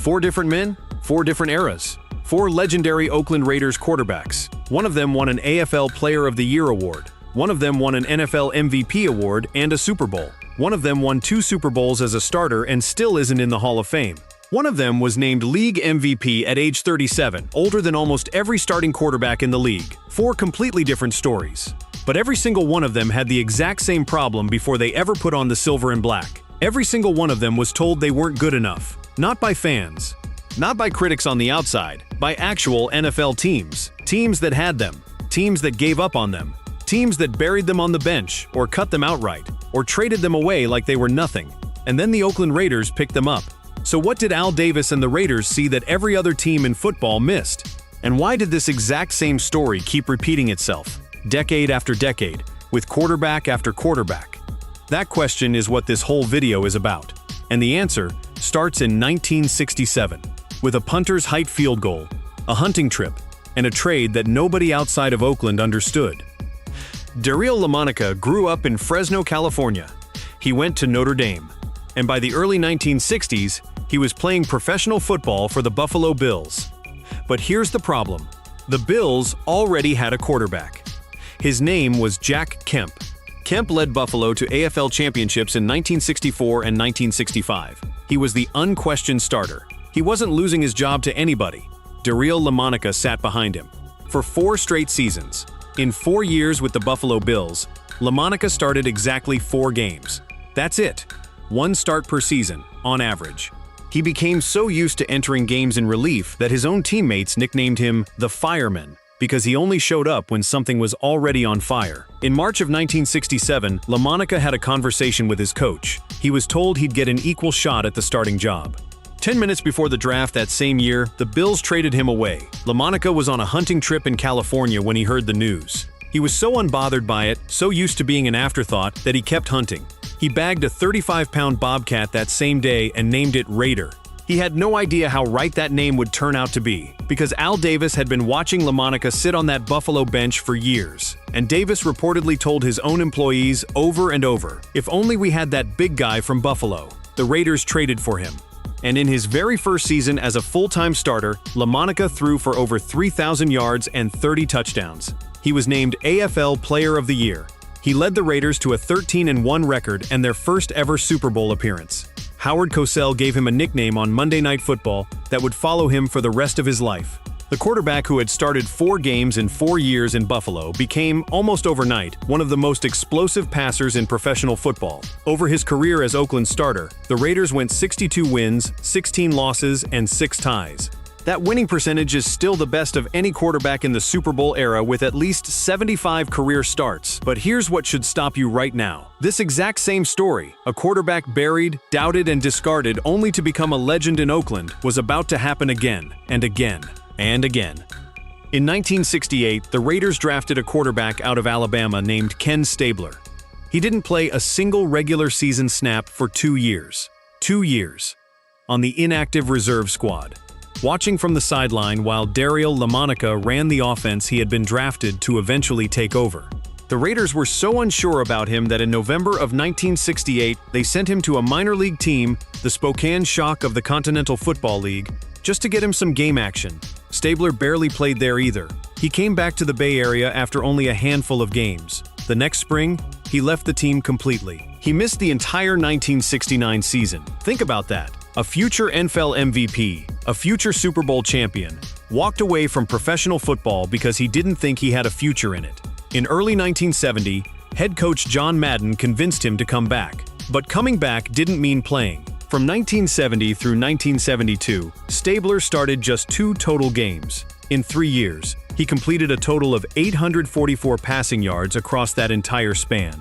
Four different men, four different eras. Four legendary Oakland Raiders quarterbacks. One of them won an AFL Player of the Year award. One of them won an NFL MVP award and a Super Bowl. One of them won 2 Super Bowls as a starter and still isn't in the Hall of Fame. One of them was named League MVP at age 37, older than almost every starting quarterback in the league. 4 completely different stories. But every single one of them had the exact same problem before they ever put on the silver and black. Every single one of them was told they weren't good enough. Not by fans. Not by critics on the outside. By actual NFL teams. Teams that had them. Teams that gave up on them. Teams that buried them on the bench, or cut them outright, or traded them away like they were nothing. And then the Oakland Raiders picked them up. So what did Al Davis and the Raiders see that every other team in football missed? And why did this exact same story keep repeating itself, decade after decade, with quarterback after quarterback? That question is what this whole video is about. And the answer starts in 1967, with a punter's height field goal, a hunting trip, and a trade that nobody outside of Oakland understood. Daryle Lamonica grew up in Fresno, California. He went to Notre Dame. And by the early 1960s, he was playing professional football for the Buffalo Bills. But here's the problem. The Bills already had a quarterback. His name was Jack Kemp. Kemp led Buffalo to AFL championships in 1964 and 1965. He was the unquestioned starter. He wasn't losing his job to anybody. Daryle Lamonica sat behind him. For 4 straight seasons, in 4 years with the Buffalo Bills, Lamonica started exactly 4 games. That's it. 1 start per season, on average. He became so used to entering games in relief that his own teammates nicknamed him the Fireman, because he only showed up when something was already on fire. In March of 1967, Lamonica had a conversation with his coach. He was told he'd get an equal shot at the starting job. 10 minutes before the draft that same year, the Bills traded him away. Lamonica was on a hunting trip in California when he heard the news. He was so unbothered by it, so used to being an afterthought, that he kept hunting. He bagged a 35-pound bobcat that same day and named it Raider. He had no idea how right that name would turn out to be, because Al Davis had been watching Lamonica sit on that Buffalo bench for years. And Davis reportedly told his own employees over and over, if only we had that big guy from Buffalo. The Raiders traded for him. And in his very first season as a full-time starter, Lamonica threw for over 3,000 yards and 30 touchdowns. He was named AFL Player of the Year. He led the Raiders to a 13-1 record and their first ever Super Bowl appearance. Howard Cosell gave him a nickname on Monday Night Football that would follow him for the rest of his life. The quarterback who had started 4 games in 4 years in Buffalo became, almost overnight, one of the most explosive passers in professional football. Over his career as Oakland starter, the Raiders went 62 wins, 16 losses, and 6 ties. That winning percentage is still the best of any quarterback in the Super Bowl era with at least 75 career starts. But here's what should stop you right now. This exact same story, a quarterback buried, doubted, and discarded only to become a legend in Oakland, was about to happen again, and again, and again. In 1968, the Raiders drafted a quarterback out of Alabama named Ken Stabler. He didn't play a single regular season snap for 2 years. 2 years. On the inactive reserve squad. Watching from the sideline while Daryle Lamonica ran the offense he had been drafted to eventually take over. The Raiders were so unsure about him that in November of 1968, they sent him to a minor league team, the Spokane Shock of the Continental Football League, just to get him some game action. Stabler barely played there either. He came back to the Bay Area after only a handful of games. The next spring, he left the team completely. He missed the entire 1969 season. Think about that. A future NFL MVP, a future Super Bowl champion, walked away from professional football because he didn't think he had a future in it. In early 1970, head coach John Madden convinced him to come back. But coming back didn't mean playing. From 1970 through 1972, Stabler started just 2 total games. In 3 years, he completed a total of 844 passing yards across that entire span.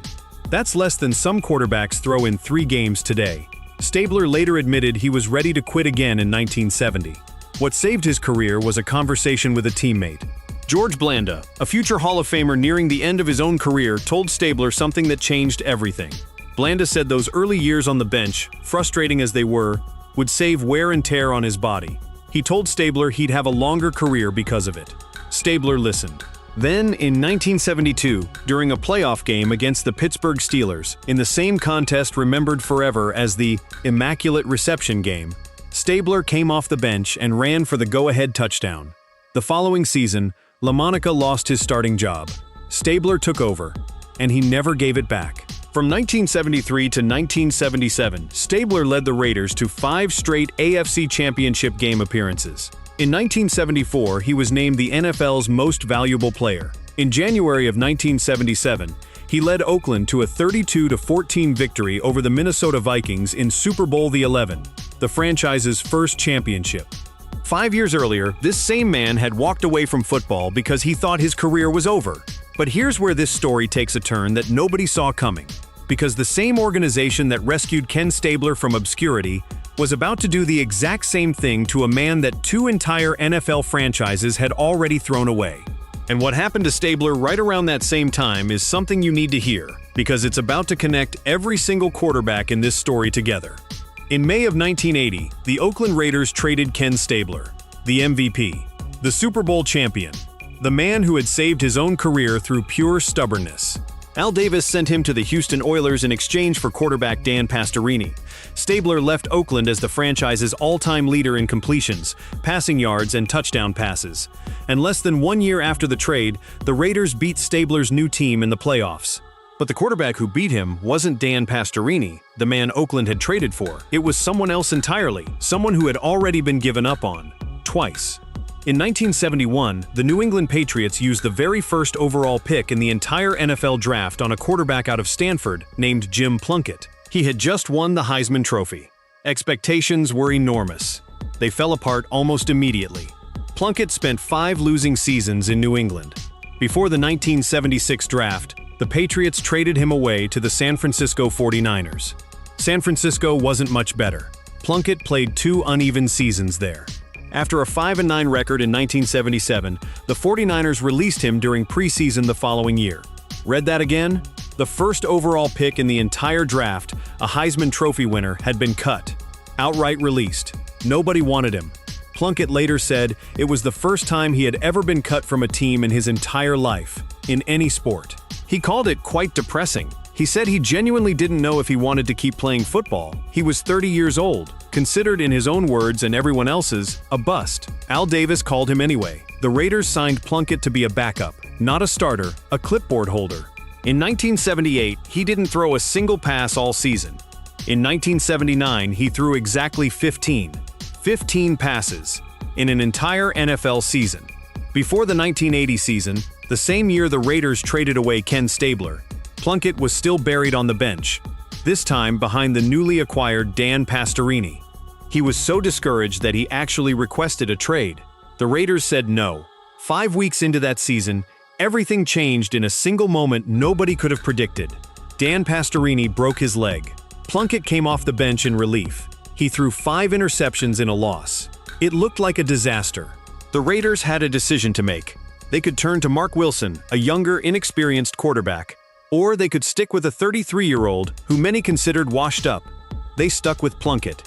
That's less than some quarterbacks throw in 3 games today. Stabler later admitted he was ready to quit again in 1970. What saved his career was a conversation with a teammate. George Blanda, a future Hall of Famer nearing the end of his own career, told Stabler something that changed everything. Blanda said those early years on the bench, frustrating as they were, would save wear and tear on his body. He told Stabler he'd have a longer career because of it. Stabler listened. Then, in 1972, during a playoff game against the Pittsburgh Steelers, in the same contest remembered forever as the Immaculate Reception game, Stabler came off the bench and ran for the go-ahead touchdown. The following season, Lamonica lost his starting job. Stabler took over, and he never gave it back. From 1973 to 1977, Stabler led the Raiders to 5 straight AFC Championship game appearances. In 1974, he was named the NFL's most valuable player. In January of 1977, he led Oakland to a 32-14 victory over the Minnesota Vikings in Super Bowl XI, the franchise's first championship. 5 years earlier, this same man had walked away from football because he thought his career was over. But here's where this story takes a turn that nobody saw coming. Because the same organization that rescued Ken Stabler from obscurity was about to do the exact same thing to a man that 2 entire NFL franchises had already thrown away. And what happened to Stabler right around that same time is something you need to hear, because it's about to connect every single quarterback in this story together. In May of 1980, the Oakland Raiders traded Ken Stabler, the MVP, the Super Bowl champion, the man who had saved his own career through pure stubbornness. Al Davis sent him to the Houston Oilers in exchange for quarterback Dan Pastorini. Stabler left Oakland as the franchise's all-time leader in completions, passing yards, and touchdown passes. And less than 1 year after the trade, the Raiders beat Stabler's new team in the playoffs. But the quarterback who beat him wasn't Dan Pastorini, the man Oakland had traded for. It was someone else entirely, someone who had already been given up on, twice. In 1971, the New England Patriots used the very first overall pick in the entire NFL draft on a quarterback out of Stanford named Jim Plunkett. He had just won the Heisman Trophy. Expectations were enormous. They fell apart almost immediately. Plunkett spent 5 losing seasons in New England. Before the 1976 draft, the Patriots traded him away to the San Francisco 49ers. San Francisco wasn't much better. Plunkett played 2 uneven seasons there. After a 5-9 record in 1977, the 49ers released him during preseason the following year. Read that again? The first overall pick in the entire draft, a Heisman Trophy winner, had been cut. Outright released. Nobody wanted him. Plunkett later said it was the first time he had ever been cut from a team in his entire life, in any sport. He called it quite depressing. He said he genuinely didn't know if he wanted to keep playing football. He was 30 years old, considered in his own words and everyone else's, a bust. Al Davis called him anyway. The Raiders signed Plunkett to be a backup, not a starter, a clipboard holder. In 1978, he didn't throw a single pass all season. In 1979, he threw exactly 15 passes in an entire NFL season. Before the 1980 season, the same year the Raiders traded away Ken Stabler, Plunkett was still buried on the bench, this time behind the newly acquired Dan Pastorini. He was so discouraged that he actually requested a trade. The Raiders said no. 5 weeks into that season, everything changed in a single moment nobody could have predicted. Dan Pastorini broke his leg. Plunkett came off the bench in relief. He threw 5 interceptions in a loss. It looked like a disaster. The Raiders had a decision to make. They could turn to Mark Wilson, a younger, inexperienced quarterback, or they could stick with a 33-year-old who many considered washed up. They stuck with Plunkett.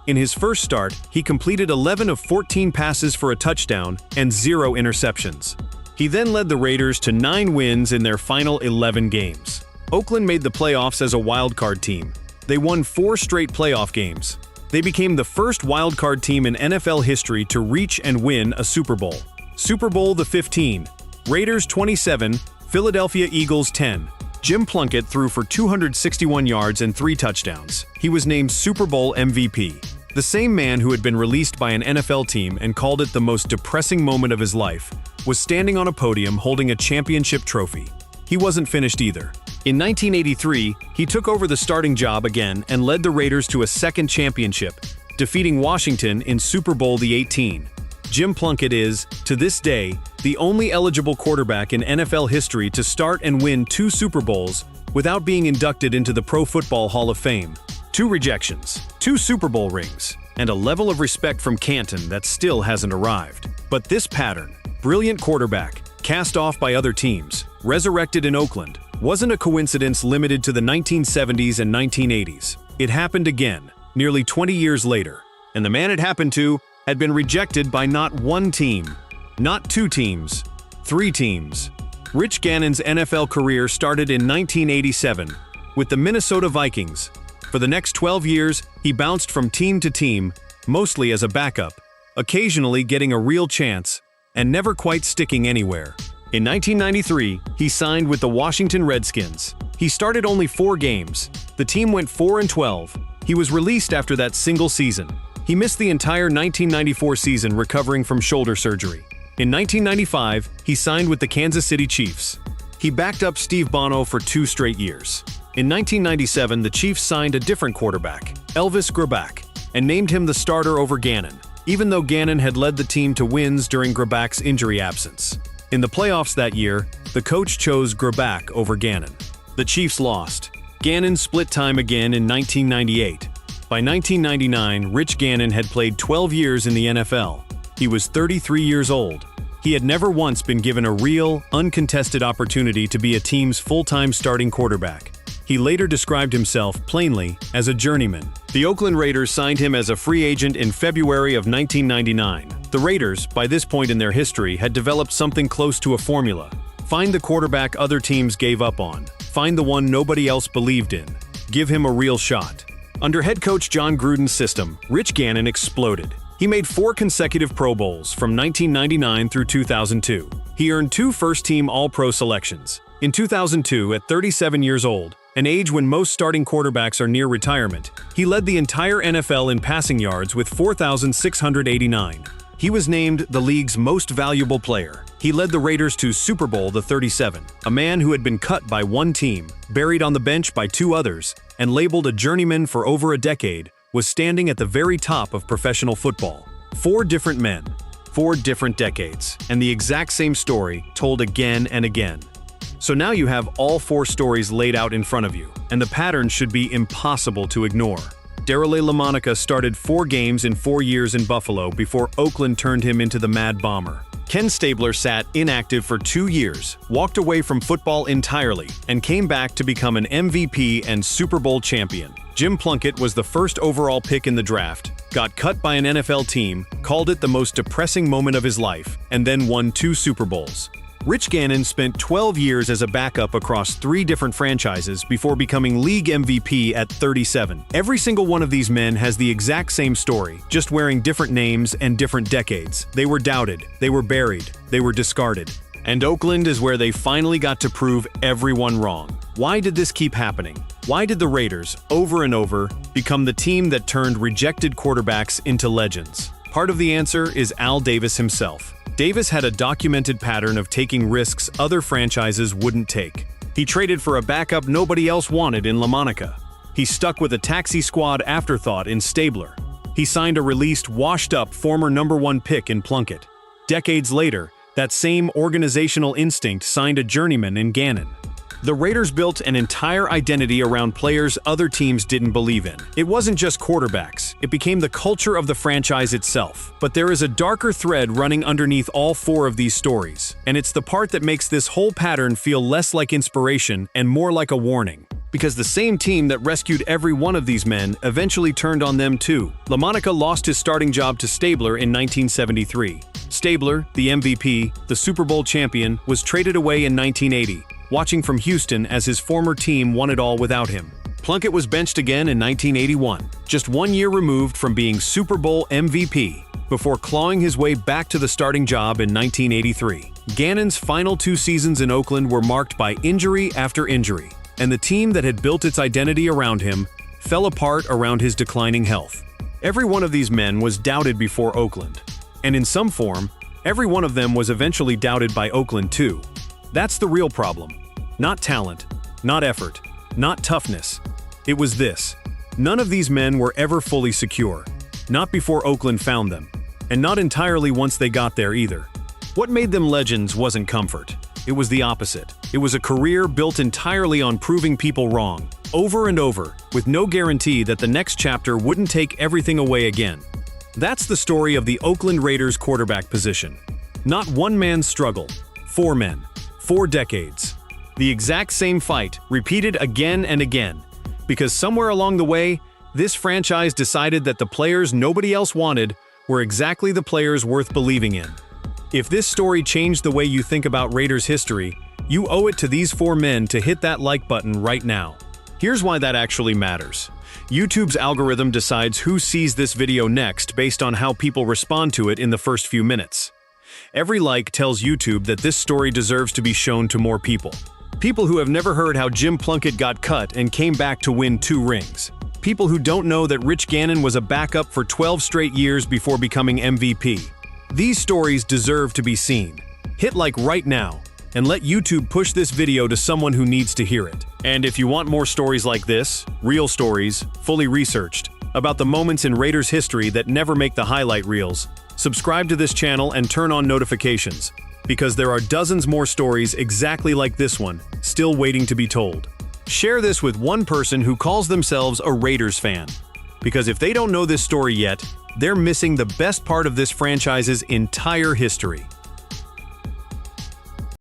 In his first start, he completed 11 of 14 passes for a touchdown and 0 interceptions. He then led the Raiders to 9 wins in their final 11 games. Oakland made the playoffs as a wildcard team. They won 4 straight playoff games. They became the first wildcard team in NFL history to reach and win a Super Bowl. Super Bowl the 15, Raiders 27, Philadelphia Eagles 10. Jim Plunkett threw for 261 yards and 3 touchdowns. He was named Super Bowl MVP. The same man who had been released by an NFL team and called it the most depressing moment of his life was standing on a podium holding a championship trophy. He wasn't finished either. In 1983, he took over the starting job again and led the Raiders to a second championship, defeating Washington in Super Bowl XVIII. Jim Plunkett is, to this day, the only eligible quarterback in NFL history to start and win 2 Super Bowls without being inducted into the Pro Football Hall of Fame. 2 rejections, 2 Super Bowl rings, and a level of respect from Canton that still hasn't arrived. But this pattern, brilliant quarterback, cast off by other teams, resurrected in Oakland, wasn't a coincidence limited to the 1970s and 1980s. It happened again, nearly 20 years later, and the man it happened to had been rejected by not 1 team, not 2 teams, 3 teams. Rich Gannon's NFL career started in 1987 with the Minnesota Vikings. For the next 12 years, he bounced from team to team, mostly as a backup, occasionally getting a real chance, and never quite sticking anywhere. In 1993, he signed with the Washington Redskins. He started only 4 games. The team went 4-12. He was released after that single season. He missed the entire 1994 season recovering from shoulder surgery. In 1995, he signed with the Kansas City Chiefs. He backed up Steve Bono for 2 straight years. In 1997, the Chiefs signed a different quarterback, Elvis Grbac, and named him the starter over Gannon, even though Gannon had led the team to wins during Grabac's injury absence. In the playoffs that year, the coach chose Grbac over Gannon. The Chiefs lost. Gannon split time again in 1998. By 1999, Rich Gannon had played 12 years in the NFL. He was 33 years old. He had never once been given a real, uncontested opportunity to be a team's full-time starting quarterback. He later described himself, plainly, as a journeyman. The Oakland Raiders signed him as a free agent in February of 1999. The Raiders, by this point in their history, had developed something close to a formula. Find the quarterback other teams gave up on. Find the one nobody else believed in. Give him a real shot. Under head coach John Gruden's system, Rich Gannon exploded. He made 4 consecutive Pro Bowls from 1999 through 2002. He earned 2 first-team All-Pro selections. In 2002, at 37 years old, an age when most starting quarterbacks are near retirement, he led the entire NFL in passing yards with 4,689. He was named the league's most valuable player. He led the Raiders to Super Bowl XXXVII, a man who had been cut by one team, buried on the bench by 2 others, and labeled a journeyman for over a decade, was standing at the very top of professional football. 4 different men, 4 different decades, and the exact same story told again and again. So now you have all 4 stories laid out in front of you, and the pattern should be impossible to ignore. Daryle Lamonica started 4 games in 4 years in Buffalo before Oakland turned him into the Mad Bomber. Ken Stabler sat inactive for 2 years, walked away from football entirely, and came back to become an MVP and Super Bowl champion. Jim Plunkett was the first overall pick in the draft, got cut by an NFL team, called it the most depressing moment of his life, and then won 2 Super Bowls. Rich Gannon spent 12 years as a backup across 3 different franchises before becoming league MVP at 37. Every single one of these men has the exact same story, just wearing different names and different decades. They were doubted, they were buried, they were discarded. And Oakland is where they finally got to prove everyone wrong. Why did this keep happening? Why did the Raiders, over and over, become the team that turned rejected quarterbacks into legends? Part of the answer is Al Davis himself. Davis had a documented pattern of taking risks other franchises wouldn't take. He traded for a backup nobody else wanted in Lamonica. He stuck with a taxi squad afterthought in Stabler. He signed a released, washed-up former #1 pick in Plunkett. Decades later, that same organizational instinct signed a journeyman in Gannon. The Raiders built an entire identity around players other teams didn't believe in. It wasn't just quarterbacks, it became the culture of the franchise itself. But there is a darker thread running underneath all 4 of these stories, and it's the part that makes this whole pattern feel less like inspiration and more like a warning. Because the same team that rescued every one of these men eventually turned on them too. Lamonica lost his starting job to Stabler in 1973. Stabler, the MVP, the Super Bowl champion, was traded away in 1980. Watching from Houston as his former team won it all without him. Plunkett was benched again in 1981, just 1 year removed from being Super Bowl MVP, before clawing his way back to the starting job in 1983. Gannon's final 2 seasons in Oakland were marked by injury after injury, and the team that had built its identity around him fell apart around his declining health. Every one of these men was doubted before Oakland, and in some form, every one of them was eventually doubted by Oakland too. That's the real problem. Not talent, not effort, not toughness. It was this. None of these men were ever fully secure. Not before Oakland found them. And not entirely once they got there either. What made them legends wasn't comfort. It was the opposite. It was a career built entirely on proving people wrong, over and over, with no guarantee that the next chapter wouldn't take everything away again. That's the story of the Oakland Raiders quarterback position. Not one man's struggle, 4 men, 4 decades. The exact same fight, repeated again and again. Because somewhere along the way, this franchise decided that the players nobody else wanted were exactly the players worth believing in. If this story changed the way you think about Raiders history, you owe it to these 4 men to hit that like button right now. Here's why that actually matters. YouTube's algorithm decides who sees this video next based on how people respond to it in the first few minutes. Every like tells YouTube that this story deserves to be shown to more people. People who have never heard how Jim Plunkett got cut and came back to win 2 rings. People who don't know that Rich Gannon was a backup for 12 straight years before becoming MVP. These stories deserve to be seen. Hit like right now and let YouTube push this video to someone who needs to hear it. And if you want more stories like this, real stories, fully researched, about the moments in Raiders history that never make the highlight reels, subscribe to this channel and turn on notifications, because there are dozens more stories exactly like this one, still waiting to be told. Share this with one person who calls themselves a Raiders fan, because if they don't know this story yet, they're missing the best part of this franchise's entire history.